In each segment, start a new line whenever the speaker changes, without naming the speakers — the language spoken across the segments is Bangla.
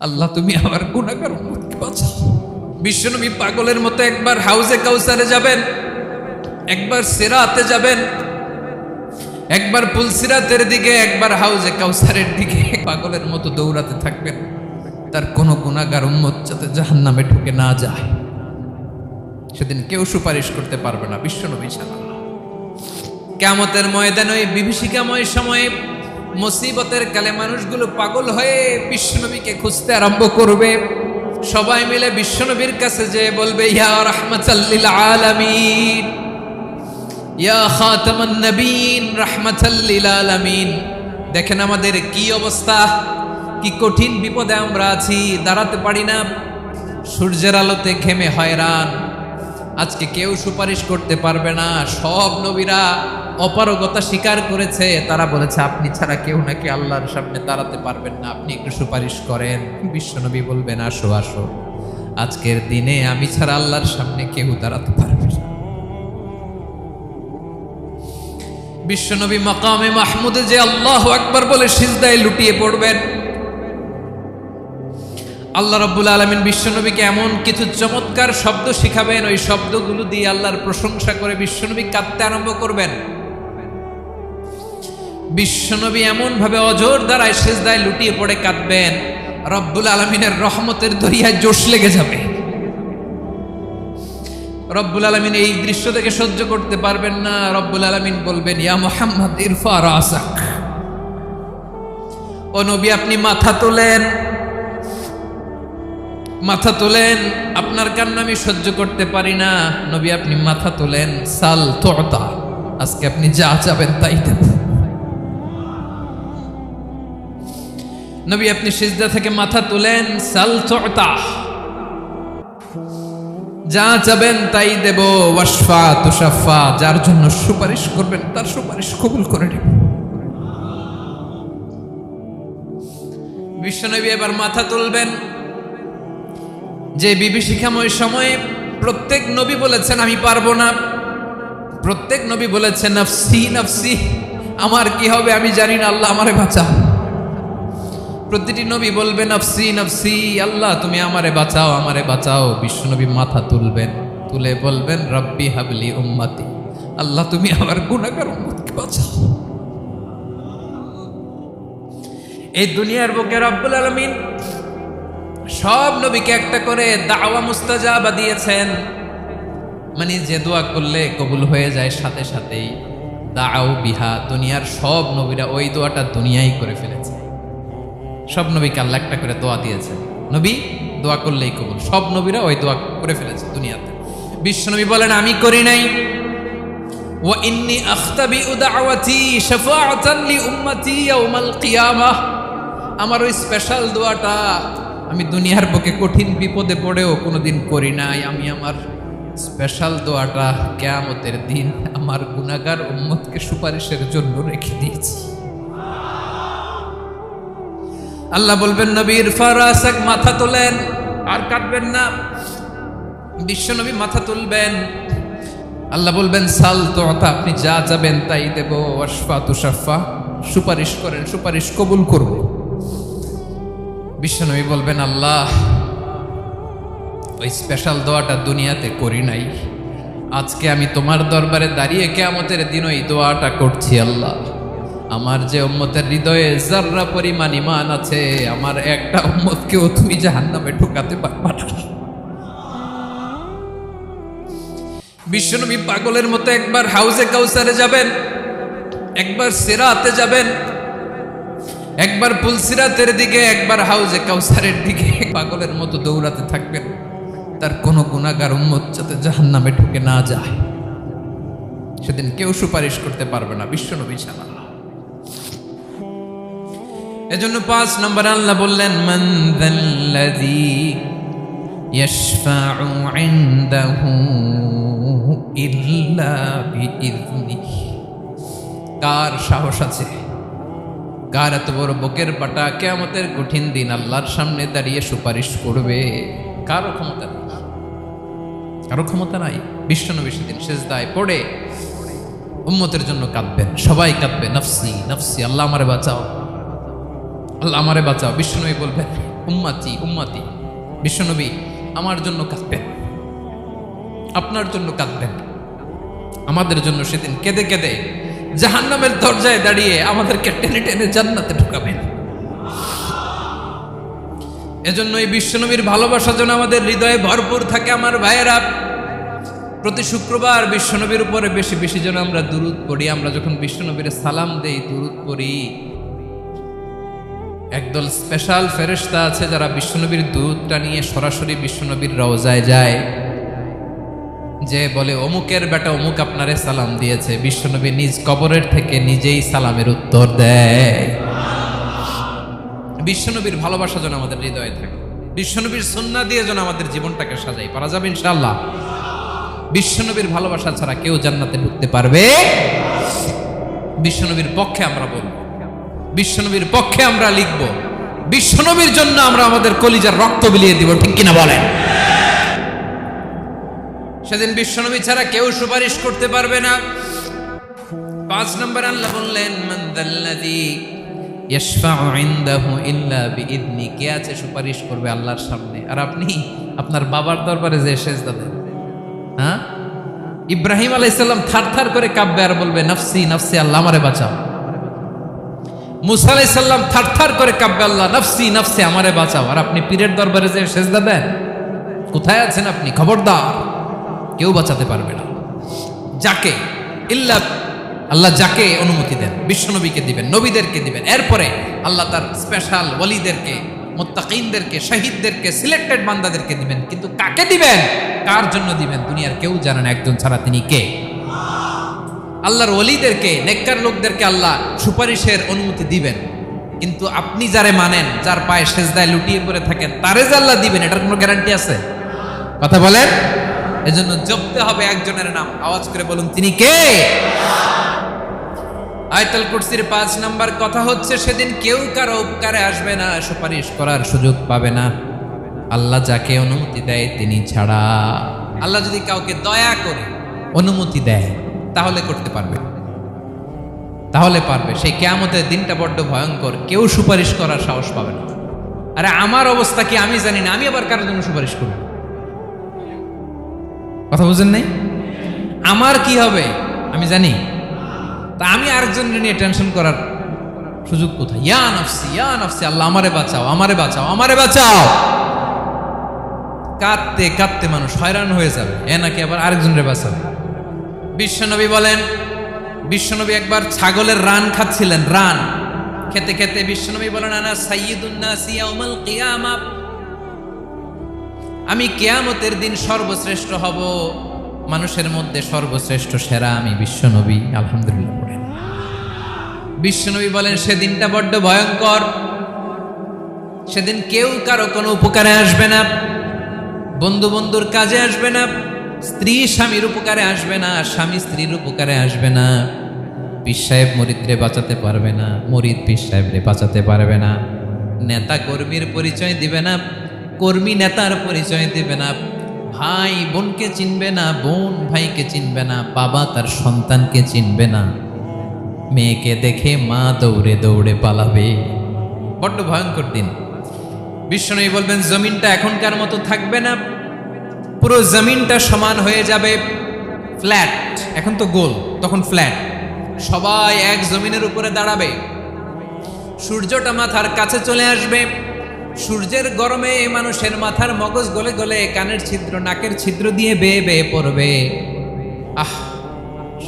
আল্লাহ তুমি আমার গুনাহগার উম্মতকে বাঁচাও। বিশ্বনবী পাগলের মতো একবার হাউজে কাউসারে যাবেন, একবার সিরাতে যাবেন, একবার পুলসিরাতের দিকে, একবার হাউজে কাউসারের দিকে পাগলের মতো দৌড়াতে থাকবেন। তার কোনো গুনাহগার উম্মত যাতে জাহান্নামে ঢুকে না যায়। সেদিন কেউ সুপারিশ করতে পারবে না বিশ্বনবী ছাড়া। কিয়ামতের ময়দানে ওই বিভীষিকাময় সময়ে মুসিবতের কালে মানুষগুলো পাগল হয়ে বিশ্বনবীকে খুঁজতে আরম্ভ করবে। সবাই মিলে বিশ্বনবীর কাছে যেয়ে বলবে, ইয়া রাহমাতাল লিল আলামিন, ইয়া খাতামান নবীন, রাহমাতাল লিল আলামিন। দেখেন আমাদের কি অবস্থা, কি কঠিন বিপদে আমরা আছি, দাঁড়াতে পারি না, সূর্যের আলোতে ঘেমে হয়রান। আজকে কেউ সুপারিশ করতে পারবে না। সব নবীরা অপারগতা স্বীকার করেছে, তারা বলেছে আপনি ছাড়া কেউ নাকি আল্লাহর সামনে দাঁড়াতে পারবেন না, আপনি একটু সুপারিশ করেন। বিশ্বনবী বলবেন, আসো আসো, আজকের দিনে আমি ছাড়া আল্লাহর সামনে কেউ দাঁড়াতে পারবে না। বিশ্বনবী মাকামে মাহমুদে যে আল্লাহু আকবার বলে সিজদায় লুটিয়ে পড়বেন। আল্লাহ রাব্বুল আলামিন বিশ্বনবীকে এমন কিছু চমৎকার শব্দ শিখাবেন, ওই শব্দগুলো দিয়ে আল্লাহর প্রশংসা করে বিশ্বনবী কাঁদতে আরম্ভ করবেন। বিশ্বনবী এমন ভাবে অজর দ্বারায় সিজদায় লুটিয়ে পড়ে কাঁদবেন, রব্বুল আলামিনের রহমতের দরিয়ায় জোশ লেগে যাবে। রব্বুল আলামিন এই দৃশ্য থেকে সহ্য করতে পারবেন না। রব্বুল আলামিন বলবেন, ইয়া মুহাম্মদ ইরফা রাসাক, ও নবী আপনি মাথা তোলেন, মাথা তোলেন, আপনার কান্না আমি সহ্য করতে পারি না। নবী আপনি মাথা তোলেন, সাল তুতা, আজকে আপনি যা চাবেন তাই দেব। নবী আপনি সিজদা থেকে মাথা তুলেন, সাল তুতা, যা চাবেন তাই দেব। ওয়াশফা তুশাফা, যার জন্য সুপারিশ করবেন তার সুপারিশ কবুল করে নেব। বিশ্বনবী এবার মাথা তুলবেন। যে বিভীষিকাময় সময়ে প্রত্যেক নবী বলেছেন আমি পারবো না, প্রত্যেক নবী বলেছেন নফসি নফসি, আমার কি হবে আমি জানি না, আল্লাহ আমারে বাঁচাও। প্রতিটি নবী বলবে নফসি নফসি, আল্লাহ তুমি আমারে বাঁচাও, আমারে বাঁচাও। বিশ্বনবী মাথা তুলবেন, তুলে বলবেন রব্বি হাবলি উম্মতি, আল্লাহ তুমি আমার গুনাহগার উম্মতকে বাঁচাও। এই দুনিয়ার বুকে রব্বুল আলামিন সব নবীকে একটা করে দাওয়া মুস্তাজাবা দিয়েছেন, মানে যে দোয়া করলে কবুল হয়ে যায় সাথে সাথেই। দাও বিহা, দুনিয়ার সব নবীরা ওই দোয়াটা দুনিয়ায় করে ফেলেছে। সব নবীকে আল্লাহ একটা করে দোয়া দিয়েছেন, নবী দোয়া করলেই কবুল। সব নবীরা ওই দোয়া করে ফেলেছে দুনিয়াতে। বিশ্বনবী বলেন আমি করি নাই। ওয়া ইন্নী আখতাবিউ দাওয়াতি শাফাআতান লি উম্মতি ইয়াউমাল কিয়ামাহ, আমার ওই স্পেশাল দোয়াটা আমি দুনিয়ার বুকে কঠিন বিপদে পড়েও কোনোদিন করি নাই। আমি আমার স্পেশাল দোয়াটা কিয়ামতের দিন আমার গুনাহগার উম্মতকে সুপারিশের জন্য রেখে দিয়েছি। আল্লাহ বলবেন নবী ইরফা রাসাক, মাথা তোলেন, আর কাটবেন না। বিশ্বনবী মাথা তুলবেন, আল্লাহ বলবেন সাল তুতা, আপনি যা চাবেন তাই দেব। ওয়াশফা তুশাফা, সুপারিশ করেন, সুপারিশ কবুল করব। বিশ্বনবী বলবেন আল্লাহ ওই স্পেশাল দোয়াটা দুনিয়াতে করি নাই, আজকে আমি তোমার দরবারে দাঁড়িয়ে কিয়ামতের দিন ওই দোয়াটা করছি। আল্লাহ আমার যে উম্মতের হৃদয়ে যাররা পরিমাণ ঈমান আছে, আমার একটা উম্মতকেও তুমি জাহান্নামে ঢোকাতে পারবা না। বিশ্বনবী পাগলের মতো একবার হাউজে কাউসারে যাবেন, একবার সিরাতে যাবেন, একবার পুলসিরাতের দিকে, একবার হাউজে কাউসারের দিকে পাগলের মতো দৌড়াতে থাকবেন। তার কোনো গুনাহগার উম্মত যাতে জাহান্নামে ঢুকে না যায়। সেদিন কেউ সুপারিশ করতে পারবে না বিশ্বনবী ছাড়া। এজন্য 5 নম্বরে আল্লাহ বললেন মান যাল্লাযী ইয়াশফাউ ইনদাহু ইল্লা বিইযনিহি, কার সাহস আছে, কার এত বড় বুকের পাটা কিয়ামতের কঠিন দিন আল্লাহর সামনে দাঁড়িয়ে সুপারিশ করবে? কারো ক্ষমতা নেই, কারো ক্ষমতা নাই। বিশ্বনবী সেদিন সিজদায় পড়ে উম্মতের জন্য কাঁদবেন, সবাই কাঁদবে নফসি নফসি, আল্লাহ আমারে বাঁচাও, আল্লাহ আমারে বাঁচাও। বিশ্বনবী বলবেন উম্মতি উম্মতি, বিশ্বনবী আমার জন্য কাঁদবেন, আপনার জন্য কাঁদবেন, আমাদের জন্য সেদিন কেঁদে কেঁদে জাহান্নামের দরজায় দাঁড়িয়ে আমাদেরকে টেনে টেনে জান্নাতে ঢুকাবেন। এজন্য এই বিশ্বনবীর ভালোবাসা যেন আমাদের হৃদয়ে ভরপুর থাকে। আমার ভাইয়েরা, প্রতি শুক্রবার বিশ্বনবীর উপরে বেশি বেশি যেন আমরা দুরূদ পড়ি। আমরা যখন বিশ্বনবীর সালাম দেই, দুরূদ পড়ি, একদল স্পেশাল ফেরেশতা আছে যারা বিশ্বনবীর দুরূদটা নিয়ে সরাসরি বিশ্বনবীর রওজায় যায়, যে বলে অমুকের বেটা অমুক আপনারে সালাম দিয়েছে। বিশ্বনবী নিজ কবরের থেকে নিজেই সালামের উত্তর দেয়। বিশ্বনবীর ভালোবাসা যেন আমাদের হৃদয়ে থাকে, বিশ্বনবীর সুন্নাহ দিয়ে যেন আমাদের জীবনটাকে সাজাই। পারা যাবে ইনশাআল্লাহ। বিশ্বনবীর ভালোবাসা ছাড়া কেউ জান্নাতে ঢুকতে পারবে। বিশ্বনবীর পক্ষে আমরা বলব, বিশ্বনবীর পক্ষে আমরা লিখব, বিশ্বনবীর জন্য আমরা আমাদের কলিজার রক্ত বিলিয়ে দিব, ঠিক কিনা বলেন? সেদিন বিশ্বনবী ছাড়া কেউ সুপারিশ করতে পারবে না। 5 নম্বর আল্লাহ বললেন, মান দাল্লাযী ইয়াশফাউ ইনদাহু ইল্লা বিইذনি, কে আছে সুপারিশ করবে আল্লাহর সামনে আর আপনি আপনার বাবার দরবারে যে সেজদা দেন? হ্যাঁ, ইব্রাহিম আলাইহিস সালাম থারথার করে কাঁপবে আর বলবে নাফসি নাফসি, আল্লাহ আমারে বাঁচাও। মুসা আলাইহিস সালাম থারথার করে কাঁপবে, আল্লাহ নাফসি নাফসি, আমারে বাঁচাও। আর আপনি পীরের দরবারে যে সেজদা দেন? কোথায় আছেন আপনি? খবরদার, কেউ বাঁচাতে পারবে না। যাকে ইল্লা আল্লাহ যাকে অনুমতি দেন, বিশ্বনবীকে দিবেন, নবীদেরকে দিবেন, এরপরে আল্লাহ তার স্পেশাল ওয়ালিদেরকে, মুত্তাকিনদেরকে, শহীদদেরকে, সিলেক্টেড বান্দাদেরকে দিবেন। কিন্তু কাকে দিবেন, কার জন্য দিবেন, দুনিয়ার কেউ জানে না একজন ছাড়া, তিনি কে? আল্লাহর ওয়ালিদেরকে, নেককার লোকদেরকে আল্লাহ সুপারিশের অনুমতি দিবেন। কিন্তু আপনি যারে মানেন, যার পায়ে সেজদায় লুটিয়ে পড়ে থাকেন, তারে যে আল্লাহ দিবেন, এটার কোনো গ্যারান্টি আছে? কথা বলেন। এজন্য জপতে হবে একজনের নাম, আওয়াজ করে বলুন, তিনি কে? আয়াতুল কুরসির 5 নাম্বার কথা হচ্ছে, সেদিন কেউ কারো উপকারে আসবে না, সুপারিশ করার সুযোগ পাবে না, আল্লাহ যাকে অনুমতি দেয় তিনি ছাড়া। আল্লাহ যদি কাউকে দয়া করে অনুমতি দেয় তাহলে করতে পারবে, তাহলে পারবে। সেই কিয়ামতের দিনটা বড্ড ভয়ঙ্কর, কেউ সুপারিশ করার সাহস পাবে না। আরে আমার অবস্থা কি আমি জানি না, আমি আবার কারোর জন্য সুপারিশ করব? কথা বুঝেন নাই? আমার কি হবে আমি জানি, তা আমি আরেকজনের নিয়ে টেনশন করার সুযোগ কোথায়? ইয়া নাফসি ইয়া নাফসি, আল্লাহ আমারে বাঁচাও, আমারে বাঁচাও, আমারে বাঁচাও। কাঁদতে কাঁদতে মানুষ হয়রান হয়ে যাবে, এ নাকি আবার আরেকজনের বাঁচাবে। বিশ্বনবী বলেন, বিশ্বনবী একবার ছাগলের রান খাচ্ছিলেন, রান খেতে খেতে বিশ্বনবী বলেন, আনা সাইয়্যিদুন নাসি ইয়াউমাল কিয়ামা, আমি কিয়ামতের দিন সর্বশ্রেষ্ঠ হব, মানুষের মধ্যে সর্বশ্রেষ্ঠ সেরা আমি বিশ্বনবী। আলহামদুলিল্লাহ পড়েন। বিশ্বনবী বলেন, সেদিনটা বড্ড ভয়ঙ্কর, সেদিন কেউ কারো কোনো উপকারে আসবে না, বন্ধু বন্ধুর কাজে আসবে না, স্ত্রী স্বামীর উপকারে আসবে না, স্বামী স্ত্রীর উপকারে আসবে না, পীর সাহেব মুরিদরে বাঁচাতে পারবে না, মুরিদ পীর সাহেবরে বাঁচাতে পারবে না, নেতা কর্মীর পরিচয় দিবে না, কর্মী নেতার পরিচয় দিবে না, ভাই বোনকে চিনবে না, বোন ভাইকে চিনবে না, বাবা তার সন্তানকে চিনবে না, মেয়েকে দেখে মা দৌড়ে দৌড়ে পালাবে। বড্ড ভয়ঙ্কর দিন। বিশ্বনবী বলবেন, জমিনটা এখনকার মতো থাকবে না, পুরো জমিনটা সমান হয়ে যাবে, ফ্ল্যাট। এখন তো গোল, তখন ফ্ল্যাট। সবাই এক জমিনের উপরে দাঁড়াবে, সূর্যটা মাথার কাছে চলে আসবে, সূর্যের গরমে মানুষের মাথার মগজ গলে গলে কানের ছিদ্র, নাকের ছিদ্র দিয়ে বেয়ে বেয়ে পড়বে।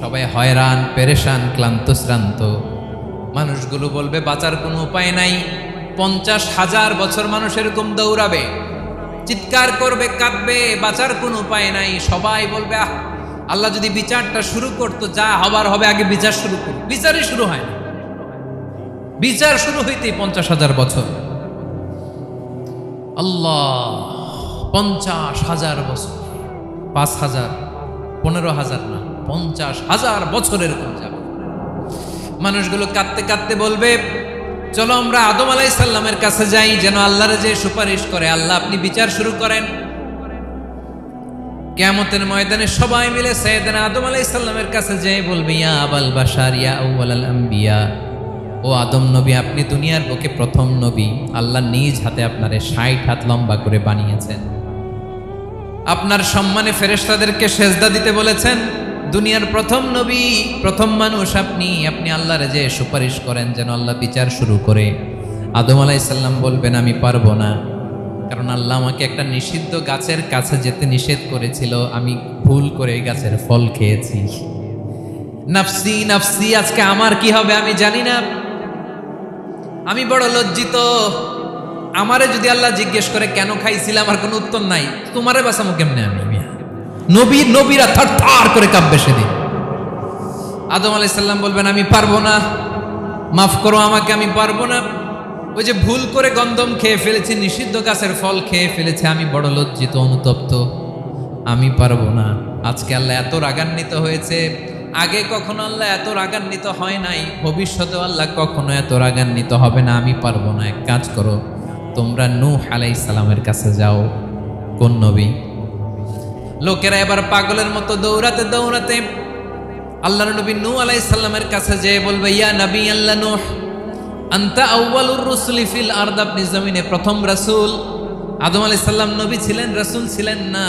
সবাই হয়রান, পেরেশান, ক্লান্ত শ্রান্ত। মানুষগুলো বলবে বাঁচার কোনো উপায় নাই। 50,000 বছর মানুষ এরকম দৌড়াবে, চিৎকার করবে, কাঁদবে, বাঁচার কোনো উপায় নাই। সবাই বলবে, আল্লাহ যদি বিচারটা শুরু করতো, যা হবার হবে, আগে বিচার শুরু করুন। বিচারই শুরু হয় না, বিচার শুরু হইতেই 50,000 বছর। আল্লাহ, 50,000 বছর, 5,000, 15,000 না, 50,000 বছর এরকম যাবে। মানুষগুলো কাঁদতে কাঁদতে বলবে, চলো আমরা আদম আলাইহিস সালামের কাছে যাই, যেন আল্লাহর যে সুপারিশ করে, আল্লাহ আপনি বিচার শুরু করেন। কিয়ামতের ময়দানে সবাই মিলে সাইয়েদনা আদম আলাইহিস সালামের কাছে যেয়ে বলবে, ইয়া আবাল বাশার, ইয়া আউয়ালাল আম্বিয়া, ও ও আদম নবী, আপনি দুনিয়ার বুকে প্রথম নবী। আল্লাহ নিজ হাতে আপনারে 60 হাত লম্বা করে বানিয়েছেন। আপনার সম্মানে ফেরেশতাদেরকে সেজদা দিতে বলেছেন। দুনিয়ার প্রথম নবী, প্রথম মানুষ আপনি। আপনি আল্লাহর যে সুপারিশ করেন যেন আল্লাহ বিচার শুরু করে। আদম আলাইহিস সালাম বলবেন আমি পারবো না, কারণ আল্লাহ আমাকে একটা নিষিদ্ধ গাছের কাছে যেতে নিষেধ করেছিল, আমি ভুল করে এই গাছের ফল খেয়েছি। নাফসি নাফসি, আজকে আমার কি হবে আমি জানি না, আমি বড় লজ্জিত। আমারে যদি আল্লাহ জিজ্ঞেস করে কেন খাইছিলাম, আমার কোনো উত্তর নাই। তোমারে বাঁচামো কেমনে আমি? নবীরা থার থার করে কাঁপবে সেদিন। আদম আলাইহিস সালাম বলবেন আমি পারবো না, মাফ করো আমাকে, আমি পারবো না। ওই যে ভুল করে গন্ধম খেয়ে ফেলেছি, নিষিদ্ধ গাছের ফল খেয়ে ফেলেছে, আমি বড় লজ্জিত, অনুতপ্ত, আমি পারবো না। আজকে আল্লাহ এত রাগান্বিত হয়েছে, আগে কখনো আল্লাহ এত রাগান্বিত হয় নাই, ভবিষ্যতেও আল্লাহ কখনো এত রাগান্বিত হবে না। আমি পারবো না। এক কাজ করো, তোমরা নূহ আলাইহিস সালামের কাছে যাও। কোন নবী? লোকেরা এবার পাগলের মতো দৌড়াতে দৌড়াতে আল্লাহর নবী নূহ আলাইহিস সালামের কাছে যেয়ে বলবে ইয়া নবী আল্লাহ নূহ, আনতা আউয়ালুর রুসুলি ফিল আরদ, আপনি জমিনে প্রথম রাসূল। আদম আলাইহিস সালাম নবী ছিলেন, রাসূল ছিলেন না।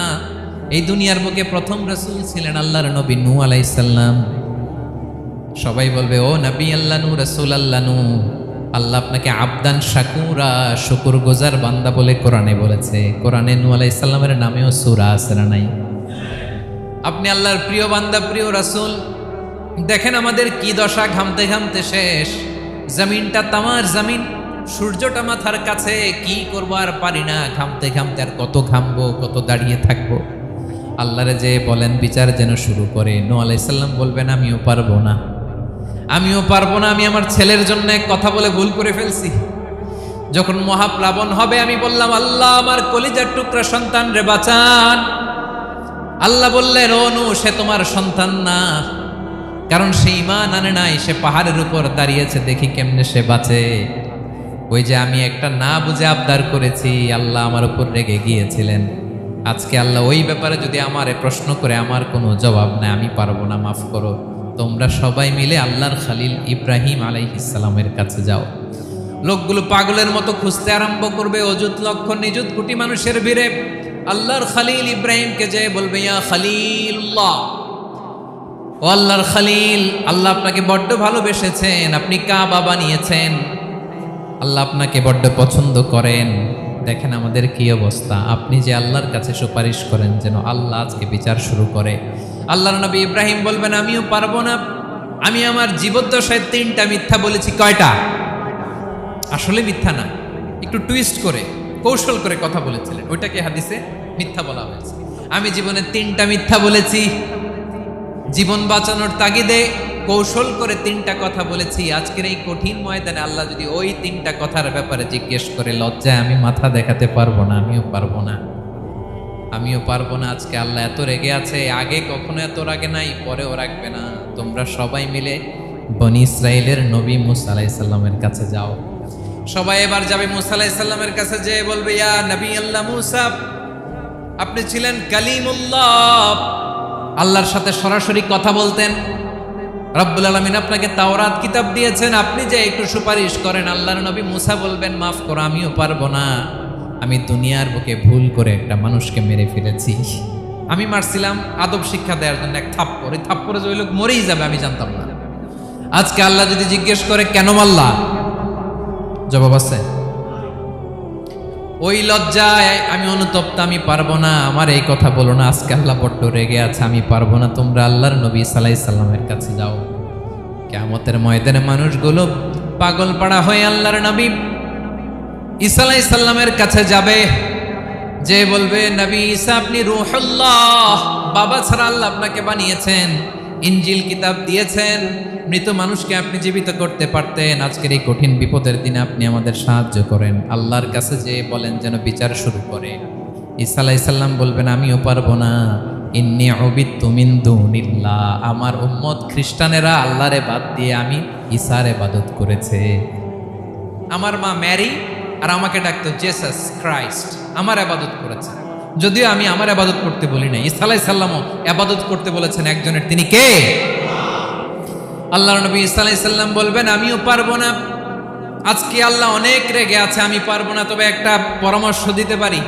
এই দুনিয়ার বুকে প্রথম রাসূল ছিলেন আল্লাহর নবী নূহ আলাইহিস সালাম। সবাই বলবে ও নবী আল্লাহ নূহ, রাসূল আল্লাহ নূহ, আল্লাহ আপনাকে আবদান শাকুরা, শুকরগুজার বান্দা বলে কোরআনে বলেছে। কোরআনে নূহ আলাইহিস সালামের নামেও সূরা আছে না নাই? আপনি আল্লাহর প্রিয় বান্দা, প্রিয় রাসূল। দেখেন আমাদের কি দশা, ঘামতে ঘামতে শেষ। জমিনটা তামার জমিন, সূর্যটা মাথার কাছে, কি করবো আর পারি না, ঘামতে ঘামতে আর কত ঘামবো, কত দাঁড়িয়ে থাকবো। আল্লাহরে যে বলেন বিচার যেন শুরু করে। নূহ আলাইহিস সালাম বলবেন আমিও পারবো না, আমিও পারবো না। আমি আমার ছেলের জন্য কথা বলে ভুল করে ফেলছি। যখন মহাপ্লাবন হবে আমি বললাম আল্লাহ আমার কলিজার টুকরা সন্তান রে বাঁচান। আল্লাহ বললেন ও নূহ, সে তোমার সন্তান না, কারণ সে ঈমান আনে নাই, সে পাহাড়ের উপর দাঁড়িয়েছে, দেখি কেমনে সে বাঁচে। ওই যে আমি একটা না বুঝে আবদার করেছি, আল্লাহ আমার উপর রেগে গিয়েছিলেন। আজকে আল্লাহ ওই ব্যাপারে যদি আমারে প্রশ্ন করে, আমার কোনো জবাব নাই, আমি পারবো না, মাফ করো। তোমরা সবাই মিলে আল্লাহর খালিল ইব্রাহিম আলাইহিস সালামের কাছে যাও। লোকগুলো পাগলের মতো খুঁজতে আরম্ভ করবে, অযুত লক্ষ নিযুত কোটি মানুষের ভিড়ে আল্লাহর খালিল ইব্রাহিমকে যে বলবে ইয়া খালিলুল্লাহ, ও আল্লাহর খালিল, আল্লাহ আপনাকে বড্ড ভালোবেসেছেন, আপনি কাবা বানিয়েছেন, আল্লাহ আপনাকে বড্ড পছন্দ করেন। দেখেন আমাদের কি অবস্থা। আপনি যে আল্লাহর কাছে সুপারিশ করেন যেন আল্লাহ আজকে বিচার শুরু করে। আল্লাহর নবী ইব্রাহিম বলবেন আমিও পারবো না, আমি আমার জীবদ্দশায় 3টা মিথ্যা বলেছি। কয়টা? আসলে মিথ্যা না, একটু টুইস্ট করে কৌশল করে কথা বলেছিলেন, ওইটাকে হাদিসে মিথ্যা বলা হয়েছে। আমি জীবনে 3টা মিথ্যা বলেছি, জীবন বাঁচানোর তাগিদে কৌশল করে 3টা কথা বলেছি। আজকের এই কঠিন ময়দানে আল্লাহ যদি ওই 3টা কথার ব্যাপারে জিজ্ঞেস করে, লজ্জায় আমি মাথা দেখাতে পারবো না, আমিও পারবো না, আমিও পারবো না। আজকে আল্লাহ এত রেগে আছে, আগে কখনো এত রাগে নাই, পরেও রাখবে না। তোমরা সবাই মিলে বনি ইসরাইলের নবী মূসা আলাইহিস সালামের কাছে যাও। সবাই এবার যাবে মূসা আলাইহিস সালামের কাছে, যে বলবে ইয়া নবী আল্লাহ মূসা, আপনি ছিলেন কালিমুল্লাহ, আল্লাহর সাথে সরাসরি কথা বলতেন। রব্বুল আলামিন আপনাকে তাওরাত কিতাব দিয়েছেন, আপনি যে একটু সুপারিশ করেন। আল্লাহর নবী মূসা বলবেন মাফ করো, আমিও পারবো না, আমি দুনিয়ার বুকে ভুল করে একটা মানুষকে মেরে ফেলেছি। আমি মারছিলাম আদব শিক্ষা দেওয়ার জন্য এক থাপ্পড়, এই থাপ্পড়ে যে ওই লোক মরেই যাবে আমি জানতাম না। আজকে আল্লাহ যদি জিজ্ঞেস করে কেন মারলা, জবাব আছে? ওই লজ্জায় আমি অনুতপ্ত, আমি পারবো না, আমার এই কথা বলো না। আজকে আল্লাহ বড্ড রেগে আছে, আমি পারবো না। তোমরা আল্লাহর নবী ঈসা আলাইহিস সালামের কাছে যাও। কিয়ামতের ময়দানে মানুষগুলো পাগল পাড়া হয়ে আল্লাহর নবী ঈসা আলাইহিস সালামের কাছে যাবে, যে বলবে নবী ঈসা আপনি রূহুল্লাহ, বাবা ছাড়া আল্লাহ আপনাকে বানিয়েছেন, ইনজিল কিতাব দিয়েছেন, মৃত মানুষকে আপনি জীবিত করতে পারতেন। আজকের এই কঠিন বিপদের দিনে আপনি আমাদের সাহায্য করেন। আল্লাহর কাছে যে বলেন যেন বিচার শুরু করে। ঈসা আলাইহিস সালাম বলবেন আমিও পারবো না, ইন্নী উবিদতু মিন দুনিল্লাহ, আমার উম্মত খ্রিস্টানেরা আল্লাহরে বাদ দিয়ে আমি ঈসার ইবাদত করেছে। আমার মা ম্যারি আর আমাকে ডাকতো জেসাস ক্রাইস্ট, আমার ইবাদত করেছে। যদিও আমি আমার ইবাদত করতে বলি না, ঈসা আলাইহিস সালামও ইবাদত করতে বলেছেন একজনের, তিনি কে? আল্লাহর নবী সাল্লাল্লাহু আলাইহি সাল্লাম বলবেন আমিও পারবো না, আজকে আল্লাহ অনেক রেগে আছে, আমি পারবো না, তবে একটা পরামর্শ দিতে পারি,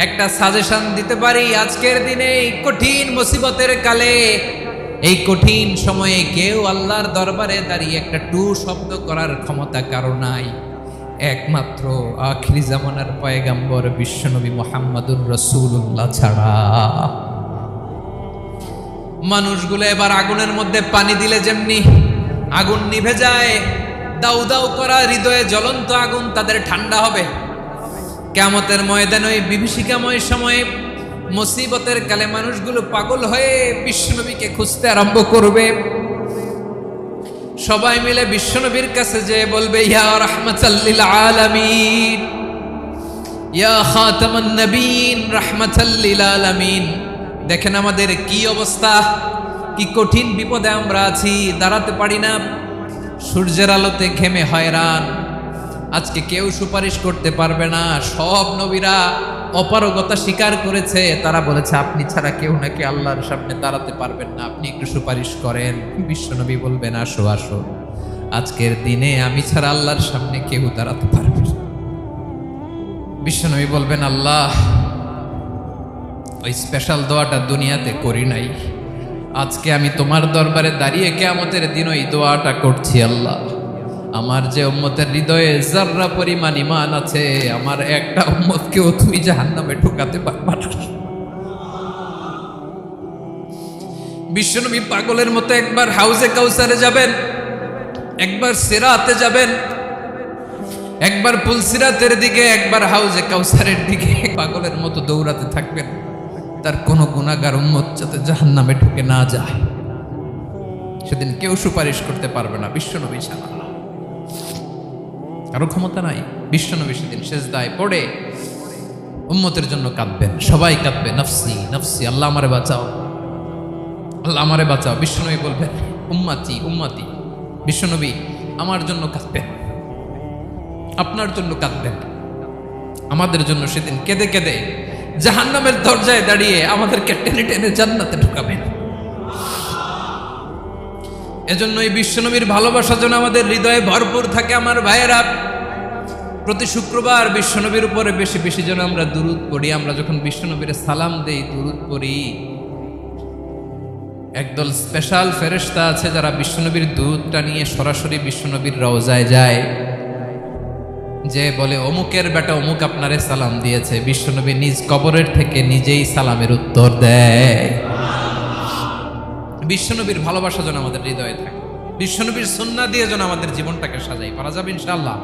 একটা সাজেশন দিতে পারি। আজকের দিনে এই কঠিন মুসিবতের কালে, এই কঠিন সময়ে কেউ আল্লাহর দরবারে দাঁড়িয়ে একটা টু শব্দ করার ক্ষমতা কারো নাই, একমাত্র আখিরি জামানার পয়গাম্বর বিশ্বনবী মুহাম্মদুর রাসূলুল্লাহ ছাড়া। মানুষগুলো এবার আগুনের মধ্যে পানি দিলে যেমনি আগুন নিভে যায়, দাউ দাউ করা হৃদয়ে জ্বলন্ত আগুন তাদের ঠান্ডা হবে। কিয়ামতের ময়দানে ওই বিভীষিকাময় সময়ে মুসিবতের কালে মানুষগুলো পাগল হয়ে বিশ্বনবীকে খুঁজতে আরম্ভ করবে। সবাই মিলে বিশ্বনবীর কাছে যেয়ে বলবে ইয়া রাহমাতাল লিল আলামিন, ইয়া খাতামান নবীন, রাহমাতাল লিল আলামিন। দেখেন আমাদের কি অবস্থা, কি কঠিন বিপদে আমরা আছি, দাঁড়াতে পারি না, সূর্যের আলোতে ঘেমে হয়রান। আজকে কেউ সুপারিশ করতে পারবে না, সব নবীরা অপারগতা স্বীকার করেছে, তারা বলেছে আপনি ছাড়া কেউ নাকি আল্লাহর সামনে দাঁড়াতে পারবেন না, আপনি একটু সুপারিশ করেন। বিশ্বনবী বলবেন আসো আসো, আজকের দিনে আমি ছাড়া আল্লাহর সামনে কেউ দাঁড়াতে পারবে না। বিশ্বনবী বলবেন আল্লাহ, ওই স্পেশাল দোয়াটা দুনিয়াতে করি নাই, আজকে আমি তোমার দরবারে দাঁড়িয়ে কিয়ামতের দিন ওই দোয়াটা করছি। আল্লাহ, আমার যে উম্মতের হৃদয়ে যাররা পরিমাণ ঈমান আছে, আমার একটা উম্মতকেও তুই জাহান্নামে ঢোকাতে পারবা না। বিশ্বনবী পাগলের মতো একবার হাউজে কাউসারে যাবেন, একবার সিরাতে যাবেন, একবার পুলসিরাতের দিকে, একবার হাউজে কাউসারের দিকে পাগলের মতো দৌড়াতে থাকবেন। তার কোন গুনাহগার উম্মত যাতে জাহান্নামে ঢুকে না যায়, সেদিন কেউ সুপারিশ করতে পারবে না বিশ্বনবী ছাড়া, কারো ক্ষমতা নাই। বিশ্বনবী সেদিন সেজদায় পড়ে উম্মতের জন্য কাঁদবেন, সবাই কাঁদবে নফসি নফসি, আল্লাহ আমারে বাঁচাও, আল্লাহ আমারে বাঁচাও। বিশ্বনবী বলবেন উম্মতি উম্মতি। বিশ্বনবী আমার জন্য কাঁদবেন, আপনার জন্য কাঁদবেন, আমাদের জন্য সেদিন কেঁদে কেঁদে জাহান্নামের দরজায় দাঁড়িয়ে আমাদেরকে টেনে টেনে জান্নাতে ঢুকাবেন। এজন্য এই বিশ্বনবীর ভালোবাসা যেন আমাদের হৃদয়ে ভরপুর থাকে। আমার ভাইয়েরা, প্রতি শুক্রবার বিশ্বনবীর উপরে বেশি বেশি যেন আমরা দুরূদ পড়ি। আমরা যখন বিশ্বনবীর সালাম দেই, দুরূদ পড়ি, একদল স্পেশাল ফেরেশতা আছে যারা বিশ্বনবীর দুরূদটা নিয়ে সরাসরি বিশ্বনবীর রওজায় যায়, যে বলে অমুকের বেটা অমুক আপনারে সালাম দিয়েছে। বিশ্বনবী নিজ কবরের থেকে নিজেই সালামের উত্তর দেয়। বিশ্বনবীর ভালোবাসা যেন আমাদের হৃদয়ে থাকে, বিশ্বনবীর সুন্নাহ দিয়ে যেন আমাদের জীবনটাকে সাজাই, পারা যাবে ইনশাআল্লাহ।